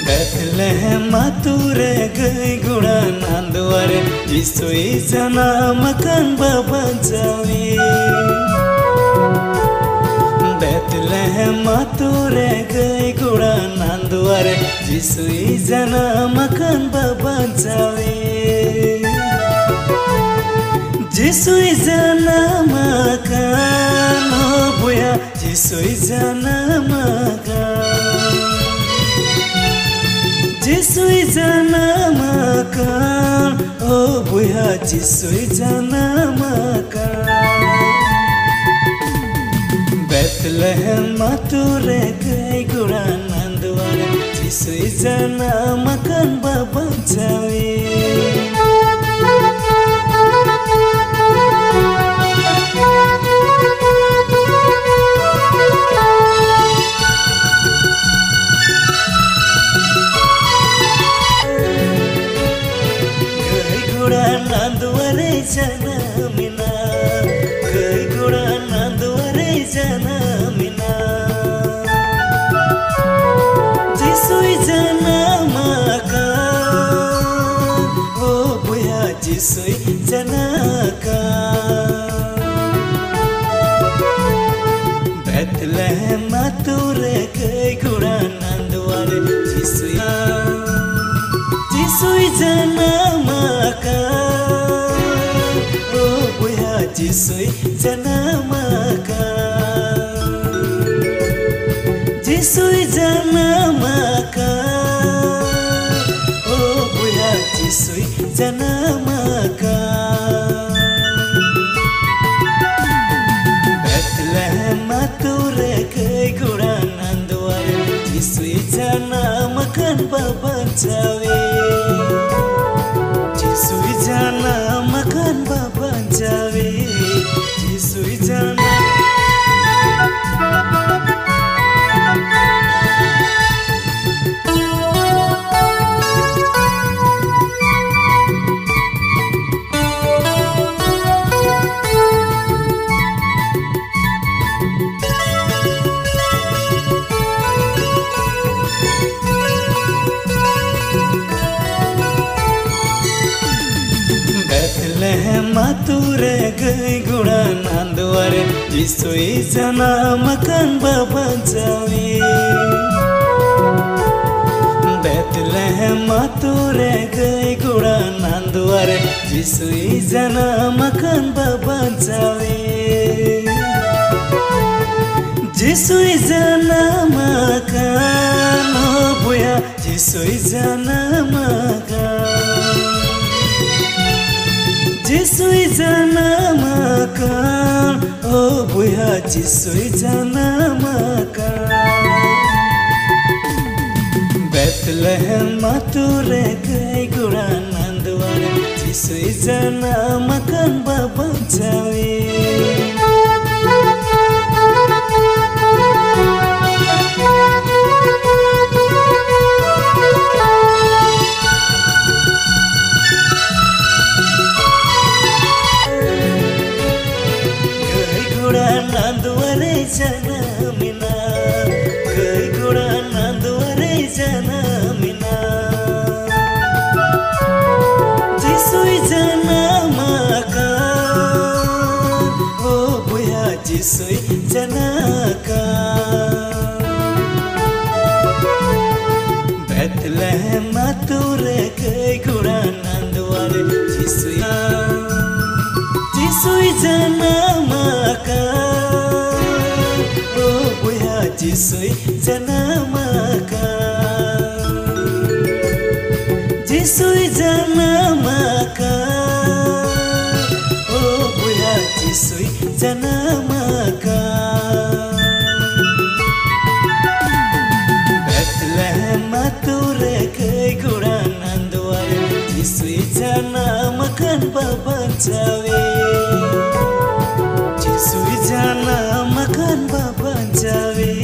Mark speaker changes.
Speaker 1: Bethlehem mature gay gura nanduare Jisui jana makan baba jawi Bethlehem mature gay gura nanduare Jisui jana makan baba jawi Jisui jana makan oh buya Jisui jana makan Jisui jana makan oh buya Jisui jana makan Bethlehem mature gay gura nanduare Jisui jana makan baba jawi Janamina gay gura nanduare janamina Jisui jana makan oh buya Jisui jana makan Bethlehem mature gay gura nanduare Jisui jana makan Jisui jana makan Jisui jana makan oh buya Jisui jana makan Bethlehem mature gay gura nanduare Jisui jana makan baba jawi Jisui jana makan baba jawi Jisui jana Bethlehem mature gay gura nanduare Jisui jana makan baba jawi Bethlehem mature gay gura nanduare Jisui jana makan baba jawi Jisui jana makan oh buya Jisui jana makan Jisui jana makan oh buya Jisui jana makan Bethlehem mature gay gura nanduare Jisui jana makan baba jawi nanduare janamina gay gura nanduare janamina Jisui jana makan oh buya Jisui jana makan Bethlehem mature gay gura nanduare Jisui jana makan oh buya Jisui jana makan Jisui jana makan oh buya Jisui jana makan Bethlehem mature gay gura nanduare Jisui jana makan baba jawi Jisui jana makan baba jawi